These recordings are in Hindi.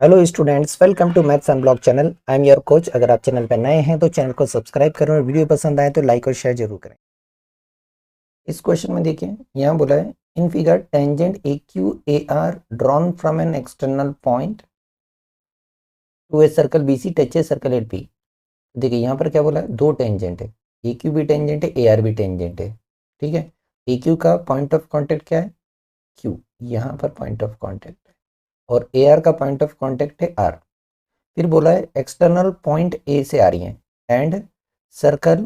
Hello students, welcome to maths unblock channel. I am your coach. अगर आप चैनल पर नए हैं तो चैनल को सब्सक्राइब करें और वीडियो पसंद आए तो लाइक और शेयर जरूर करें। इस क्वेश्चन में देखिए, यहाँ बोला है in figure tangent A Q A R drawn from an external point to a circle B C touch a circle at B. देखिए यहाँ पर क्या बोला है, दो टेंजेंट है, ए क्यू भी टेंजेंट है, ए आर भी टेंजेंट है। ठीक है, ए क्यू का पॉइंट ऑफ कॉन्टेक्ट क्या है, क्यू, यहाँ पर पॉइंट ऑफ कॉन्टेक्ट है, और ए आर का पॉइंट ऑफ कॉन्टेक्ट है आर। फिर बोला है एक्सटर्नल पॉइंट ए से आ रही है एंड सर्कल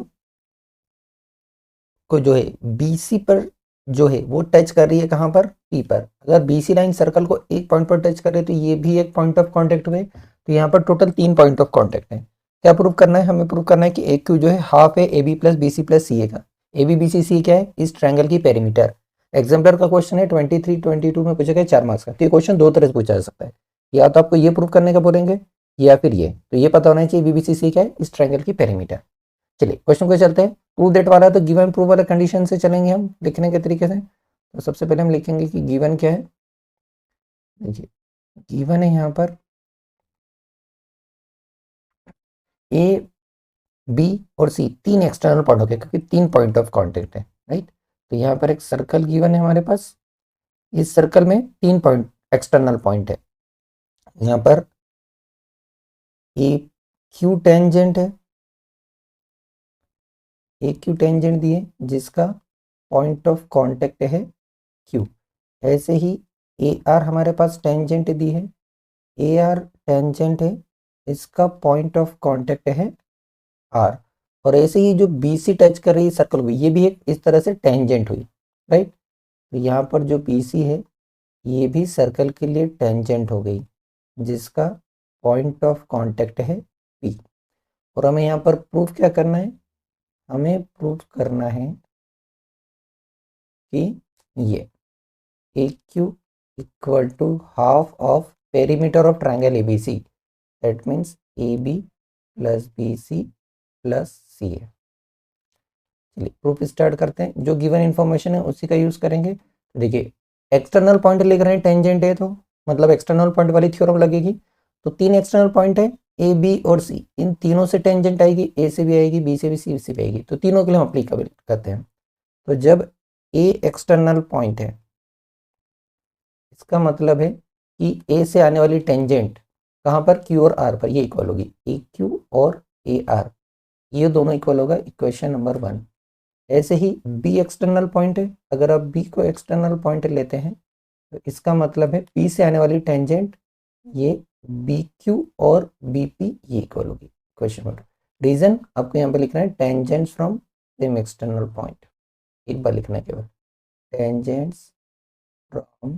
को जो है बीसी पर जो है वो टच कर रही है, कहाँ पर, पी पर। अगर बीसी लाइन सर्कल को एक पॉइंट पर टच करे तो ये भी एक पॉइंट ऑफ कांटेक्ट हुए, तो यहाँ पर टोटल 3 पॉइंट ऑफ कांटेक्ट है। क्या प्रूव करना है, हमें प्रूव करना है कि ए क्यू जो है हाफ है A B plus B C plus C A का। ए बी बी सी सी क्या है, इस ट्रायंगल की पेरीमीटर। एग्जाम्पलर का क्वेश्चन है 23 22 में पूछा गया 4 मार्क्स का। तो ये क्वेश्चन दो तरह से पूछा जा सकता है, या तो आपको ये प्रूव करने का बोलेंगे या फिर ये। तो ये पता होना चाहिए बीबीसीसी क्या है, इस ट्रायंगल की पेरीमीटर। चलिए क्वेश्चन को चलते हैं। प्रूव दैट वाला तो गिवन प्रूव वाला कंडीशन से चलेंगे हम लिखने के तरीके से। तो सबसे पहले हम लिखेंगे कि गिवन क्या है। देखिए गिवन है यहाँ पर ए बी और सी तीन एक्सटर्नल पॉइंट हो गए, क्योंकि 3 पॉइंट ऑफ कॉन्टेक्ट है, राइट। तो यहाँ पर एक सर्कल गिवन है हमारे पास, इस सर्कल में 3 पॉइंट एक्सटर्नल पॉइंट है। यहाँ पर ए क्यू टेंजेंट है, ए क्यू टेंजेंट दिए जिसका पॉइंट ऑफ कांटेक्ट है क्यू। ऐसे ही ए आर हमारे पास टेंजेंट दी है, ए आर टेंजेंट है, इसका पॉइंट ऑफ कांटेक्ट है आर। और ऐसे ही जो बी सी टच कर रही है सर्कल को, ये भी एक इस तरह से टेंजेंट हुई, राइट। तो यहाँ पर जो बी सी है ये भी सर्कल के लिए टेंजेंट हो गई, जिसका पॉइंट ऑफ कांटेक्ट है पी। और हमें यहाँ पर प्रूफ क्या करना है, हमें प्रूफ करना है कि ये A Q equal to half of perimeter of triangle A B C, that means A B plus B C plus C है। चलिए प्रूफ स्टार्ट करते हैं। जो गिवन इंफॉर्मेशन है उसी का यूज करेंगे। तो देखिए एक्सटर्नल पॉइंट लिख रहे हैं, टेंजेंट है तो मतलब एक्सटर्नल पॉइंट वाली थ्योरम लगेगी। तो 3 एक्सटर्नल पॉइंट है ए बी और सी, इन तीनों से टेंजेंट आएगी, ए से भी आएगी, बी से भी, सी से भी आएगी। तो तीनों के लिए हम अप्लीकेबल करते हैं। तो जब ए एक्सटर्नल पॉइंट है, इसका मतलब है कि ए से आने वाली टेंजेंट कहाँ पर, क्यू और आर पर, ये इक्वल होगी ए क्यू और ए आर, ये दोनों इक्वल होगा, इक्वेशन नंबर 1। ऐसे ही बी एक्सटर्नल पॉइंट है, अगर आप बी को एक्सटर्नल पॉइंट लेते हैं तो इसका मतलब है बी से आने वाली टेंजेंट ये बी क्यू और बी पी ये इक्वल होगी, इक्वेशन नंबर। रीजन आपको यहाँ पर लिखना है tangents from same external point, एक बार लिखना है केवल, tangents from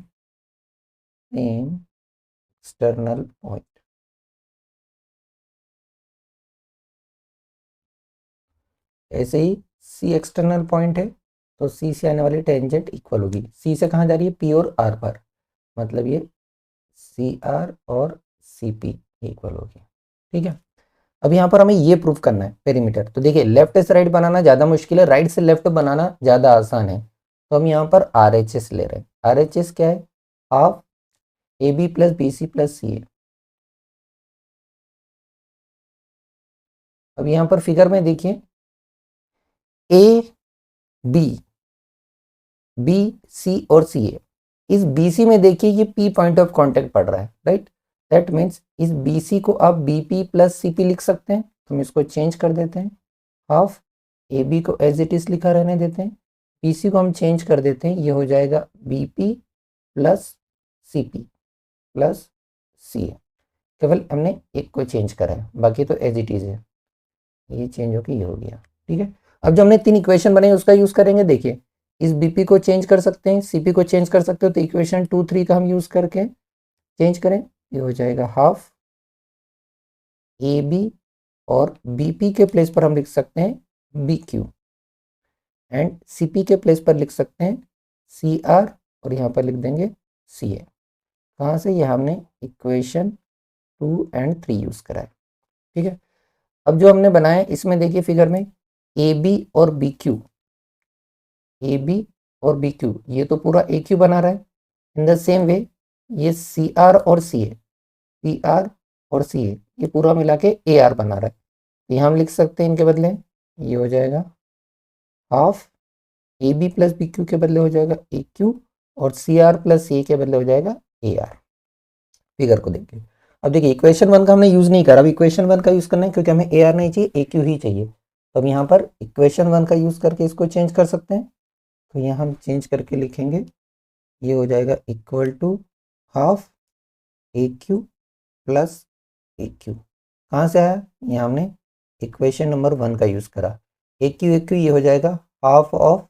same external point. ऐसे ही सी एक्सटर्नल पॉइंट है, तो सी से आने वाली टेंजेंट इक्वल होगी, सी से कहाँ जा रही है, पी और आर पर, मतलब ये सी आर और सी पी इक्वल होगी। ठीक है, अब यहाँ पर हमें ये प्रूफ करना है पेरीमीटर। तो देखिए लेफ्ट से राइट बनाना ज़्यादा मुश्किल है, राइट से लेफ्ट बनाना ज़्यादा आसान है। तो हम यहाँ पर आर एच एस ले रहे हैं। आर एच एस क्या है, half A B plus B C plus C A. अब यहाँ पर फिगर में देखिए ए बी, बी सी और सी ए, इस बी सी में देखिए ये पी पॉइंट ऑफ कांटेक्ट पड़ रहा है, राइट। दैट मीन्स इस बी सी को आप B P plus C P लिख सकते हैं। तो हम इसको चेंज कर देते हैं, हाफ ए बी को एज इट इज लिखा रहने देते हैं, बी सी को हम चेंज कर देते हैं, ये हो जाएगा B P plus C P plus C A. केवल हमने एक को चेंज करा है, बाकी तो एज इट इज है, ये चेंज होकर ये हो गया। ठीक है, अब जो हमने 3 इक्वेशन बनाई उसका यूज करेंगे। देखिए इस बीपी को चेंज कर सकते हैं, सीपी को चेंज कर सकते हो, तो इक्वेशन 2 3 का हम यूज करके चेंज करें, ये हो जाएगा हाफ ए बी, और बीपी के प्लेस पर हम लिख सकते हैं बी क्यू, एंड सीपी के प्लेस पर लिख सकते हैं सी आर, और यहाँ पर लिख देंगे सी ए। कहाँ से, ये हमने इक्वेशन 2 एंड 3 यूज करा है। ठीक है, अब जो हमने बनाया है इसमें देखिए फिगर में ए बी और बी क्यू, ए बी और बी क्यू, ये तो पूरा ए क्यू बना रहा है। इन द सेम वे ये सी आर और सी ए, पी आर और सी ए, ये पूरा मिला के ए आर बना रहा है। तो यहाँ हम लिख सकते हैं इनके बदले, ये हो जाएगा half A B plus B Q के बदले हो जाएगा ए क्यू, और सी आर प्लस सी ए के बदले हो जाएगा ए आर। फिगर को देखिए, अब देखिए इक्वेशन वन का हमने यूज नहीं करा, अब इक्वेशन वन का यूज करना है क्योंकि हमें ए आर नहीं चाहिए, ए क्यू ही चाहिए। तो अब यहाँ पर इक्वेशन वन का यूज करके इसको चेंज कर सकते हैं। तो यहाँ हम चेंज करके लिखेंगे, ये हो जाएगा equal to half A Q plus A Q. कहाँ से आया, यहाँ हमने इक्वेशन नंबर वन का यूज करा। ए क्यू ये हो जाएगा half of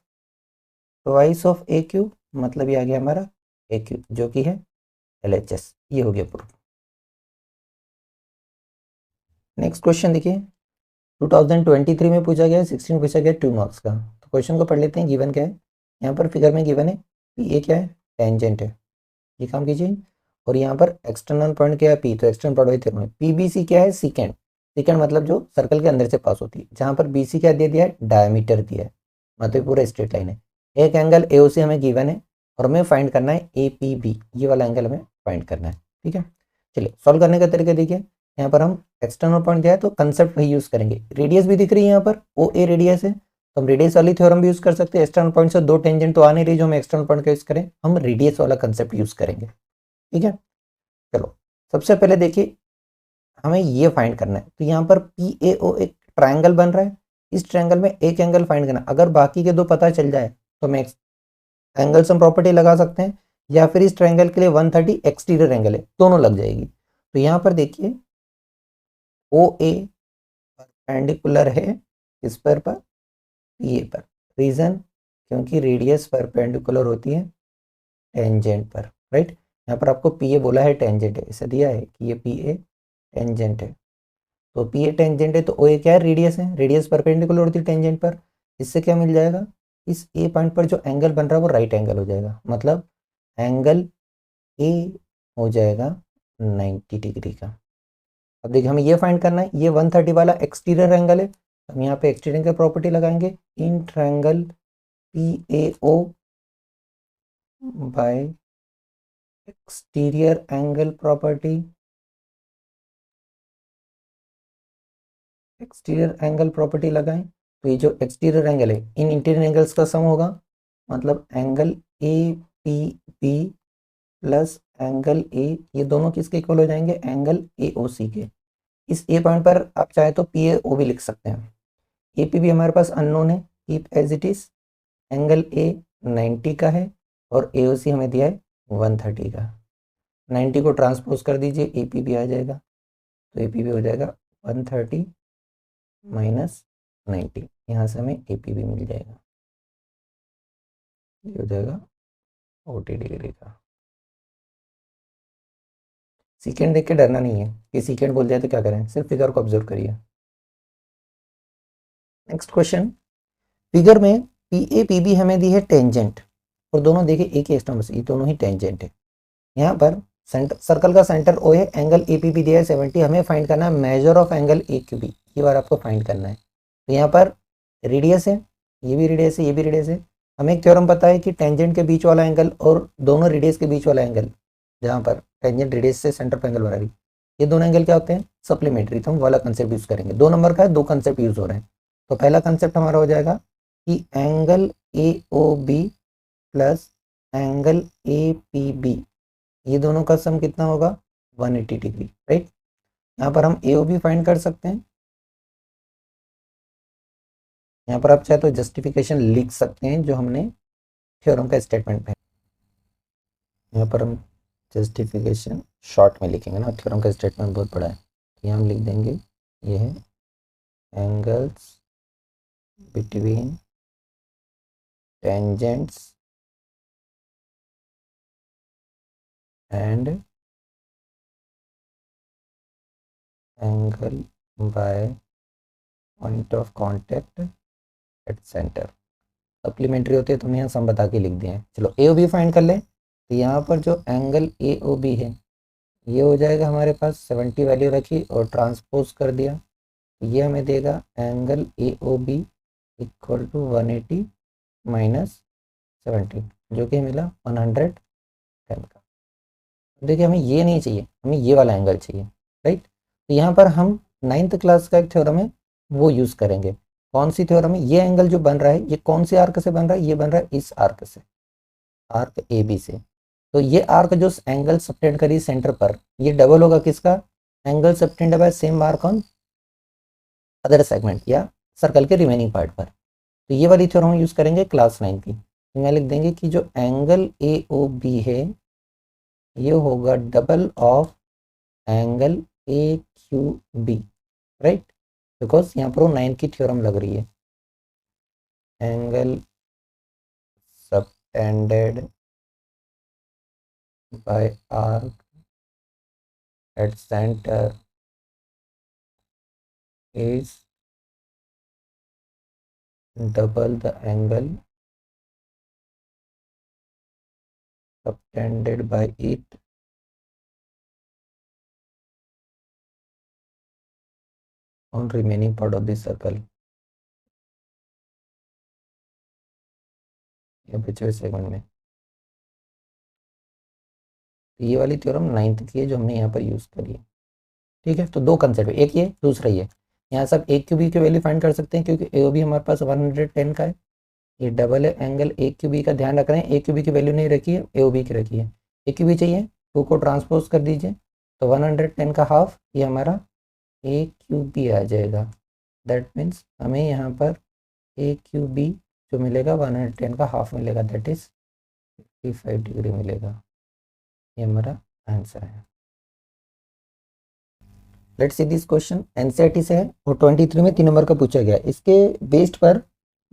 twice of A Q, मतलब ये आ गया हमारा ए क्यू जो कि है LHS। ये हो गया प्रूफ। नेक्स्ट क्वेश्चन देखिए, 2023 में पूछा गया, 16 पूछा गया 2 मार्क्स का। तो क्वेश्चन को पढ़ लेते हैं। गिवन क्या है, यहाँ पर फिगर में गिवन है पी ए क्या है, टेंजेंट है, ये काम कीजिए। और यहाँ पर एक्सटर्नल पॉइंट क्या है पी, तो एक्सटर्नल पॉइंट वही पी बी सी क्या है, सीकेंड। सीकेंड मतलब जो सर्कल के अंदर से पास होती है। जहाँ पर बी सी क्या दे दिया है, डायमीटर दिया है, मतलब पूरा स्ट्रेट लाइन है। एक एंगल ए ओ सी हमें गिवन है और हमें फाइंड करना है ए पी बी, ये वाला एंगल हमें फाइंड करना है। ठीक है, चलिए सॉल्व करने का तरीका देखिए। यहाँ पर हम एक्सटर्नल पॉइंट दिया है तो कंसेप्ट वही यूज करेंगे। रेडियस भी दिख रही है यहाँ पर, ओ ए रेडियस है, तो हम रेडियस वाली थ्योरम भी यूज कर सकते हैं। एक्सटर्नल पॉइंट से दो टेंजेंट तो आ नहीं रही जो हम एक्सटर्नल पॉइंट का यूज करें, हम रेडियस वाला कंसेप्ट यूज करेंगे। ठीक है, चलो सबसे पहले देखिए हमें ये फाइंड करना है। तो यहाँ पर पी ए ओ एक ट्राइंगल बन रहा है, इस ट्राइंगल में एक एंगल फाइंड करना है। अगर बाकी के दो पता चल जाए तो मैं एंगल सम प्रॉपर्टी लगा सकते हैं, या फिर इस ट्राइंगल के लिए 130 एक्सटीरियर एंगल है, दोनों लग जाएगी। तो यहाँ पर देखिए ओ ए परपेंडिकुलर है इस पर पी ए पर, रीजन क्योंकि रेडियस परपेंडिकुलर होती है टेंजेंट पर, राइट। यहाँ पर आपको पी ए बोला है टेंजेंट है, इसे दिया है कि ये पी ए टेंजेंट है। तो पी ए टेंजेंट है तो ओ ए क्या है, रेडियस है, रेडियस परपेंडिकुलर होती है टेंजेंट पर। इससे क्या मिल जाएगा, इस ए पॉइंट पर जो एंगल बन रहा है वो राइट एंगल हो जाएगा, मतलब एंगल ए हो जाएगा 90 डिग्री का। अब देखिए हमें ये फाइंड करना है, ये 130 वाला एक्सटीरियर एंगल है, हम यहाँ पे एक्सटीरियर की प्रॉपर्टी लगाएंगे, in triangle P A O by exterior angle property. Exterior angle property लगाएं तो ये जो एक्सटीरियर एंगल है इन इंटीरियर एंगल्स का सम होगा, मतलब angle A P B plus angle A, ये दोनों किसके इक्वल हो जाएंगे, एंगल ए ओ सी के। इस ए पॉइंट पर आप चाहे तो पी ए ओ भी लिख सकते हैं। ए पी भी हमारे पास अननोन है, keep as it is. Angle A 90 का है और ए ओ सी हमें दिया है 130 का। 90 को ट्रांसपोज कर दीजिए, ए पी भी आ जाएगा, तो ए पी भी हो जाएगा 130 माइनस 90, यहाँ से हमें ए पी भी मिल जाएगा, ये हो जाएगा 40 डिग्री का। सीकेंड देख के डरना नहीं है कि सीकेंड बोल जाए तो क्या करें, सिर्फ फिगर को ऑब्जर्व करिए। नेक्स्ट क्वेश्चन, फिगर में पी ए पी बी हमें दी है टेंजेंट, और दोनों देखिए एक ही एक्सट्रीम से, ये दोनों ही टेंजेंट है। यहाँ पर सेंटर सर्कल का सेंटर ओ है, एंगल ए पी बी दिया है 70, हमें फाइंड करना है measure of angle A Q B, ये बार आपको फाइंड करना है। तो यहाँ पर रेडियस है, ये भी रेडियस है, ये भी रेडियस है। हमें एक थ्योरम पता है कि टेंजेंट के बीच वाला एंगल और दोनों रेडियस के बीच वाला एंगल, जहाँ पर टेंजेंट रेडियस से सेंटर पर एंगल बना रही, ये दोनों एंगल क्या होते हैं, सप्लीमेंट्री। तो हम वाला कंसेप्ट यूज करेंगे, 2 नंबर का है, 2 कंसेप्ट यूज हो रहे हैं। तो पहला कंसेप्ट हमारा हो जाएगा कि angle A O B plus angle A P B, ये दोनों का सम कितना होगा, 180 डिग्री, राइट। यहाँ पर हम ए ओ बी फाइंड कर सकते हैं। यहाँ पर आप चाहे तो जस्टिफिकेशन लिख सकते हैं जो हमने थ्योरम का स्टेटमेंट में, यहाँ पर हम जस्टिफिकेशन शॉर्ट में लिखेंगे ना, थ्योरम का स्टेटमेंट बहुत बड़ा है, तो यहाँ हम लिख देंगे ये है angles between tangents and angle by point of contact at centre. Supplementary होती है तो हमने यहाँ सम बता के लिख दिए हैं। चलो ए ओ बी फाइंड कर लें, तो यहाँ पर जो एंगल ए ओ बी है ये हो जाएगा हमारे पास 70 वैल्यू रखी और ट्रांसपोज कर दिया, तो ये हमें देगा angle A O B equal to 180 minus 70, जो कि मिला 110 का। देखिए हमें ये नहीं चाहिए, हमें ये वाला एंगल चाहिए, राइट। तो यहाँ पर हम 9th क्लास का एक थ्योरम है वो यूज़ करेंगे। कौन सी थ्योरम है? ये एंगल जो बन रहा है ये कौन से आर्क से बन रहा है? ये बन रहा है इस आर्क से, आर्क ए बी से। तो ये आर्क जो एंगल सबटेंड करी सेंटर पर, ये डबल होगा किसका? Angle subtend by same arc on other segment या सर्कल के रिमेनिंग पार्ट पर। तो ये वाली थ्योरम हम यूज़ करेंगे क्लास 9 की। तो मैं लिख देंगे कि जो एंगल ए ओ बी है ये होगा double of angle A Q B, right. Because यहाँ पर वो 9 की थ्योरम लग रही है। Angle subtended by arc at centre is double the angle subtended by it on remaining part of the circle या बचे हुए सेगमेंट में। तो ये वाली थ्योरम 9th की है जो हमने यहाँ पर यूज़ करी है, ठीक है। तो दो कंसेप्ट है, एक ये दूसरा ये। यहाँ सब ए क्यू बी की वैल्यू फाइंड कर सकते हैं क्योंकि ए ओ बी हमारे पास 110 का है। ये डबल है एंगल ए क्यू बी का, ध्यान रख रहे हैं ए क्यू बी की वैल्यू नहीं रखी है, ए ओ बी की रखी है। ए क्यू बी चाहिए, 2 को ट्रांसपोज कर दीजिए तो 110 का हाफ ये हमारा ए क्यू बी आ जाएगा। दैट मीन्स हमें यहाँ पर ए क्यू बी जो मिलेगा 110 का हाफ मिलेगा, दैट इज 55 डिग्री मिलेगा। ये हमारा आंसर है। Let's see this question, NCERT से है और 23 में 3 नंबर का पूछा गया। इसके बेस्ड पर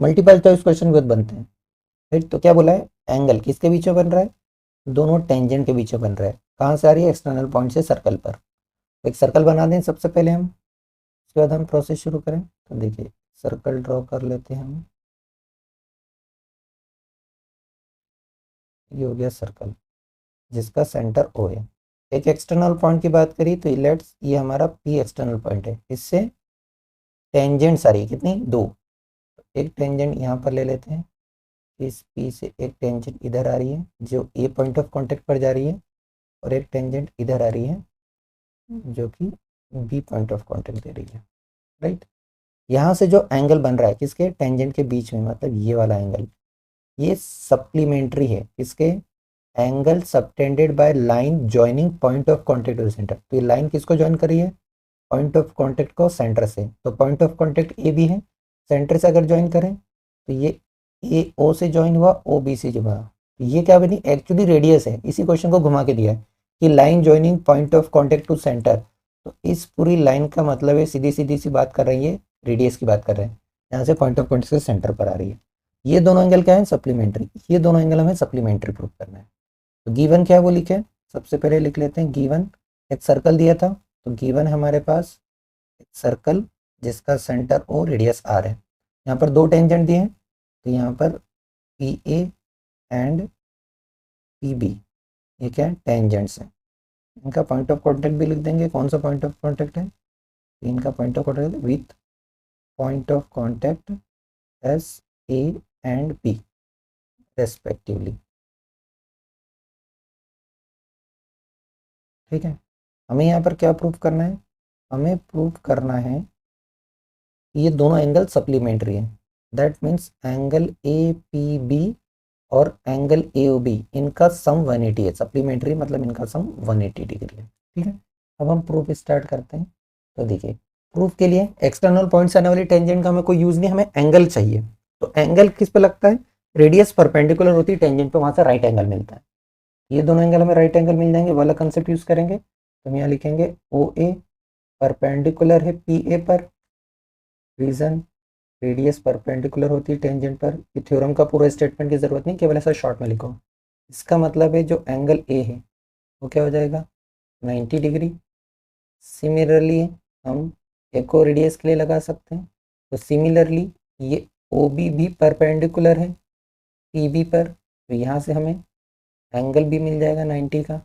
मल्टीपल चॉइस क्वेश्चन बहुत बनते हैं, राइट। तो क्या बोला है? एंगल किसके बीच में बन रहा है? दोनों टेंजेंट के बीच में बन रहा है। कहाँ से आ रही है? एक्सटर्नल पॉइंट से सर्कल पर। एक सर्कल बना दें सबसे पहले हम, उसके बाद हम प्रोसेस शुरू करें। तो देखिए सर्कल ड्रॉ कर लेते हैं हम। ये हो गया सर्कल जिसका सेंटर ओ है। एक एक्सटर्नल पॉइंट की बात करी तो लेट्स ये हमारा पी एक्सटर्नल पॉइंट है, इससे टेंजेंट सारी कितनी? दो। एक टेंजेंट यहाँ पर ले लेते हैं, इस पी से एक टेंजेंट इधर आ रही है जो ए पॉइंट ऑफ कांटेक्ट पर जा रही है, और एक टेंजेंट इधर आ रही है जो कि बी पॉइंट ऑफ कांटेक्ट दे रही है, राइट। यहाँ से जो एंगल बन रहा है किसके? टेंजेंट के बीच में, मतलब ये वाला एंगल, ये सप्लीमेंट्री है किसके? Angle subtended by line joining point of contact to centre. तो ये लाइन किसको ज्वाइन करी है? पॉइंट ऑफ कांटेक्ट को सेंटर से। तो point of contact A B है, सेंटर से अगर ज्वाइन करें तो ये ए ओ से ज्वाइन हुआ, ओ बी से जुड़ा। तो ये क्या बनी? एक्चुअली रेडियस है। इसी क्वेश्चन को घुमा के दिया है कि line joining point of contact to centre. तो इस पूरी लाइन का मतलब है सीधी सीधी सी बात कर रही है, रेडियस की बात कर रहे हैं, यहाँ से पॉइंट ऑफ कांटेक्ट से सेंटर पर आ रही है। ये दोनों एंगल क्या है? सप्लीमेंट्री। ये दोनों एंगल हमें सप्लीमेंट्री प्रूव करना है। तो गिवन क्या है वो लिखे, सबसे पहले लिख लेते हैं गिवन। एक सर्कल दिया था, तो गिवन हमारे पास एक सर्कल जिसका सेंटर ओ रेडियस आर है। यहाँ पर दो टेंजेंट दिए हैं, तो यहाँ पर P A and P B, ये क्या है? टेंजेंट्स है। इनका पॉइंट ऑफ कांटेक्ट भी लिख देंगे। कौन सा पॉइंट ऑफ कांटेक्ट है? इनका point of contact with point of contact as A and B respectively, ठीक है। हमें यहाँ पर क्या प्रूव करना है? हमें प्रूव करना है ये दोनों एंगल सप्लीमेंट्री है। That means angle A P B और एंगल ए ओ बी, इनका सम 180 है। सप्लीमेंट्री मतलब इनका सम 180 डिग्री है, ठीक है। अब हम प्रूफ स्टार्ट करते हैं। तो देखिए प्रूफ के लिए एक्सटर्नल पॉइंट से आने वाली टेंजेंट का हमें कोई यूज नहीं, हमें एंगल चाहिए। तो एंगल किस पे लगता है? रेडियस परपेंडिकुलर होती है टेंजेंट पे, वहां से राइट एंगल मिलता है। ये दोनों एंगल हमें राइट एंगल मिल जाएंगे, वाला कंसेप्ट यूज करेंगे। तो हम यहाँ लिखेंगे ओ ए परपेंडिकुलर है पी ए पर, रीजन रेडियस परपेंडिकुलर होती है टेंजेंट पर। ये थ्योरम का पूरा स्टेटमेंट की जरूरत नहीं, केवल ऐसा शॉर्ट में लिखो। इसका मतलब है जो एंगल ए है वो क्या हो जाएगा? 90 डिग्री। सिमिलरली हम एक और रेडियस के लिए लगा सकते हैं। तो सिमिलरली ये ओ बी भी परपेंडिकुलर है पी बी पर, तो यहाँ से हमें एंगल भी मिल जाएगा 90 का,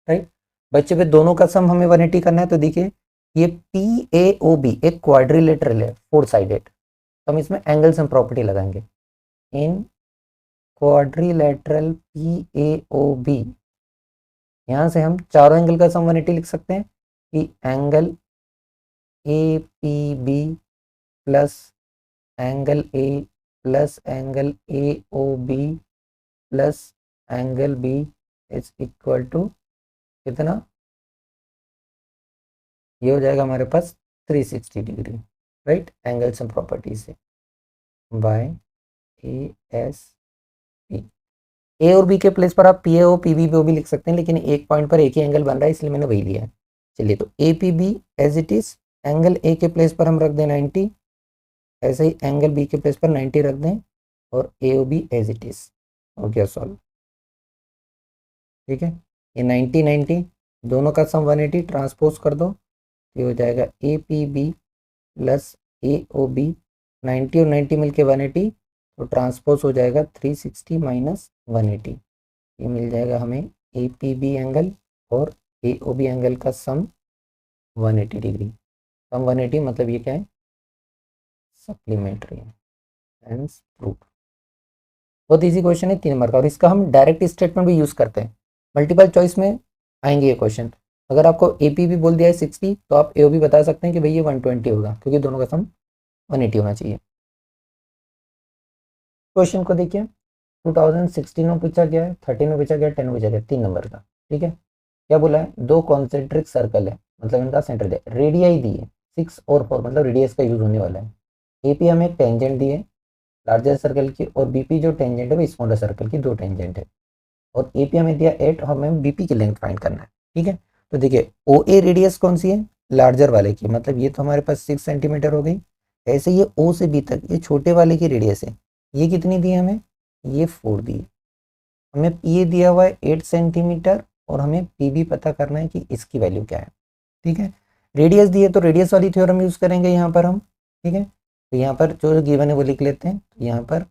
राइट। बच्चे पे दोनों का सम हमें 180 करना है। तो देखिए ये पी ए ओ बी एक क्वाड्रिलेटरल है, 4 साइडेड। तो हम इसमें एंगल सम प्रॉपर्टी लगाएंगे। In quadrilateral P A O B यहाँ से हम चारों एंगल का सम 180 लिख सकते हैं कि angle A P B plus angle A plus angle A O B plus angle B is equal to कितना, ये हो जाएगा हमारे पास 360 degree, right, angles and property से by A S P. A और बी के प्लेस पर आप P A O P B भी लिख सकते हैं, लेकिन एक पॉइंट पर एक ही एंगल बन रहा है इसलिए मैंने वही लिया है। चलिए, तो A P B as it is, angle A के प्लेस पर हम रख दें 90, ऐसे ही एंगल बी के प्लेस पर 90 रख दें और A O B as it is, हो गया सॉल्व। ठीक है, ये 90 90 दोनों का सम 180 ट्रांसपोज कर दो, ये हो जाएगा A P B plus A O B, 90 और 90 मिलके 180, तो ट्रांसपोज हो जाएगा 360 माइनस 180, ये मिल जाएगा हमें ए पी बी एंगल और ए ओ बी एंगल का सम 180 डिग्री। सम 180 मतलब ये क्या है, सप्लीमेंट्री है, हेंस प्रूफ। बहुत इजी क्वेश्चन है 3 नंबर का, और इसका हम डायरेक्ट स्टेटमेंट भी यूज़ करते हैं। मल्टीपल चॉइस में आएंगे ये क्वेश्चन। अगर आपको ए पी बी बोल दिया है 60, तो आप ए ओ बी बता सकते हैं कि भाई ये 120 होगा, क्योंकि दोनों का सम 180 होना चाहिए। क्वेश्चन को देखिए, 2016 में पूछा गया है, 13 में पूछा गया, 10 में पूछा गया, 3 नंबर का। ठीक है, क्या बोला है, दो कॉन्सेंट्रिक सर्कल है, मतलब इनका सेंटर दिया, रेडियाई दी है 6 और 4, मतलब रेडियस का यूज होने वाला है। एपी हमें एक टेंजेंट दी है लार्जर सर्कल की, और बीपी जो टेंजेंट है वो स्मॉलर सर्कल की, दो टेंजेंट है, और एपी हमें दिया 8, हमें बीपी की लेंथ फाइंड करना है। ठीक है, तो देखिए ओ ए रेडियस कौन सी है, लार्जर वाले की, मतलब ये तो हमारे पास 6 सेंटीमीटर हो गई। ऐसे ये ओ से बी तक ये छोटे वाले की रेडियस है, ये कितनी दी है हमें, ये 4 दी है। हमें ये दिया हुआ है 8 सेंटीमीटर, और हमें पी भी पता करना है कि इसकी वैल्यू क्या है। ठीक है, रेडियस दी है तो रेडियस वाली थ्योरम यूज करेंगे यहाँ पर हम। ठीक है, तो यहाँ पर जो गिवन है वो लिख लेते हैं। तो यहाँ पर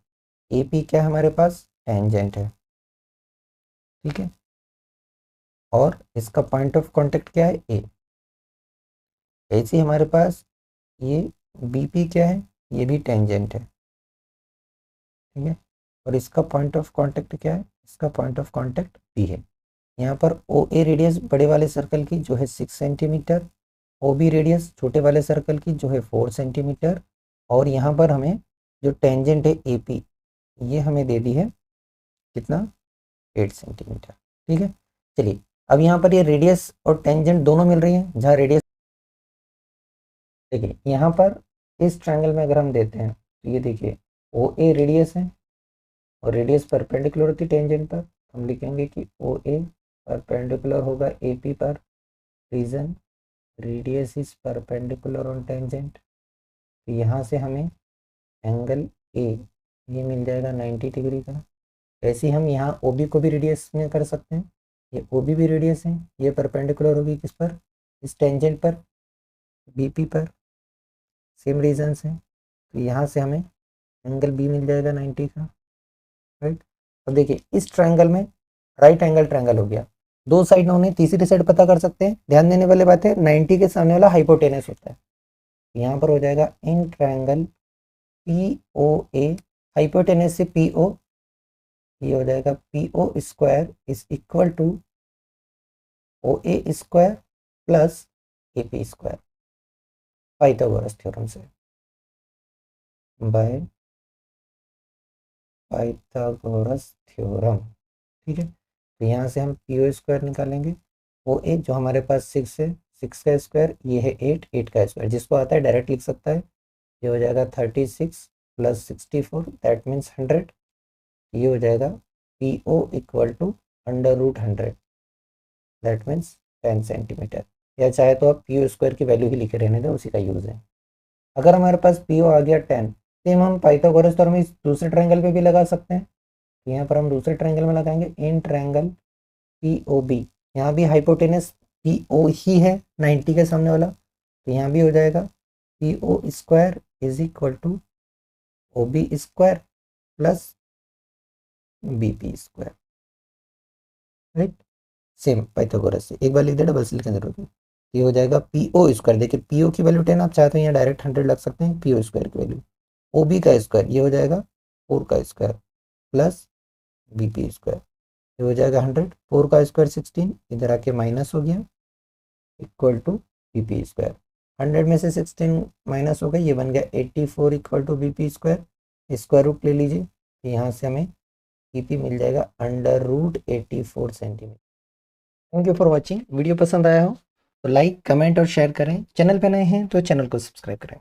ए पी क्या है हमारे पास, टेंजेंट है। ठीक है, और इसका पॉइंट ऑफ कांटेक्ट क्या है, ए। ऐसे ही हमारे पास ये बी पी क्या है, ये भी टेंजेंट है। ठीक है, और इसका पॉइंट ऑफ कांटेक्ट क्या है, इसका पॉइंट ऑफ कांटेक्ट बी है। यहाँ पर ओ ए रेडियस बड़े वाले सर्कल की जो है 6 सेंटीमीटर, ओ बी रेडियस छोटे वाले सर्कल की जो है 4 सेंटीमीटर, और यहाँ पर हमें जो टेंजेंट है ए पी, ये हमें दे दी है कितना, 8 सेंटीमीटर। ठीक है, चलिए अब यहाँ पर ये रेडियस और टेंजेंट दोनों मिल रही है, जहाँ रेडियस, देखिए यहाँ पर इस ट्रायंगल में अगर हम देते हैं तो ये देखिए ओ ए रेडियस है, और रेडियस परपेंडिकुलर होती टेंजेंट पर, हम लिखेंगे कि ओ ए परपेंडिकुलर होगा ए पी पर, reason radius is perpendicular on tangent. तो यहाँ से हमें एंगल ए ये मिल जाएगा 90 डिग्री का। ऐसे ही हम यहाँ ओ बी को भी रेडियस में कर सकते हैं, ये ओ बी भी रेडियस है, ये परपेंडिकुलर होगी किस पर, इस टेंजेंट पर, बी पी पर, सेम रीजन्स हैं। तो यहाँ से हमें एंगल बी मिल जाएगा 90 का, राइट। अब देखिए इस ट्रायंगल में राइट एंगल ट्रायंगल हो गया, दो साइड में उन्हें तीसरी साइड पता कर सकते हैं। ध्यान देने वाली बात है, 90 के सामने वाला हाइपोटेनस होता है, यहाँ पर हो जाएगा in triangle P O A, hypotenuse से पी ओ, ये हो जाएगा P O square is equal to O A square plus A P square, Pythagoras theorem से, बाय पाइथागोरस थ्योरम। ठीक है, तो यहाँ से हम पी ओ स्क्वायर निकालेंगे, ओ ए जो हमारे पास 6 है, 6 का स्क्वायर, ये है 8, 8 का स्क्वायर, जिसको आता है डायरेक्ट लिख सकता है, ये हो जाएगा 36 प्लस 64 दैट मीन्स 100, ये हो जाएगा P O equal to √100 that means 10 centimetre, या चाहे तो आप पी ओ स्क्वायर की वैल्यू ही लिखे रहने दें, उसी का यूज़ है। अगर हमारे पास पी ओ आ गया 10, सेम हम पाइथागोरस थ्योरम इस दूसरे ट्रायंगल पे भी लगा सकते हैं। यहाँ पर हम दूसरे ट्रायंगल में लगाएंगे in triangle P O B, यहाँ भी हाइपोटेनस पी ओ ही है 90 के सामने वाला, तो यहाँ भी हो जाएगा P O square is equal to O B square plus B P square, right. Same Pythagoras से एक बार लिख दे, डबल से लिखने जरूरत नहीं। ये हो जाएगा पी ओ स्क्वायर, देखिए पी ओ की वैल्यू 10, आप चाहते हैं यहाँ डायरेक्ट 100 लग सकते हैं, पी ओ स्क्वायर की वैल्यू, ओ बी का स्क्वायर ये हो जाएगा 4 का square plus B P square, ये हो जाएगा 100, 4 का स्क्वायर 16, इधर आके माइनस हो गया, equal to B P square. 100 में से 16 माइनस हो गया, ये बन गया 84 equal to B P square. Square root ले लीजिए, यहाँ से हमें बी पी मिल जाएगा √84 centimetre. Thank you for watching. Video पसंद आया हो तो लाइक, कमेंट और शेयर करें। चैनल पे नए हैं तो चैनल को सब्सक्राइब करें।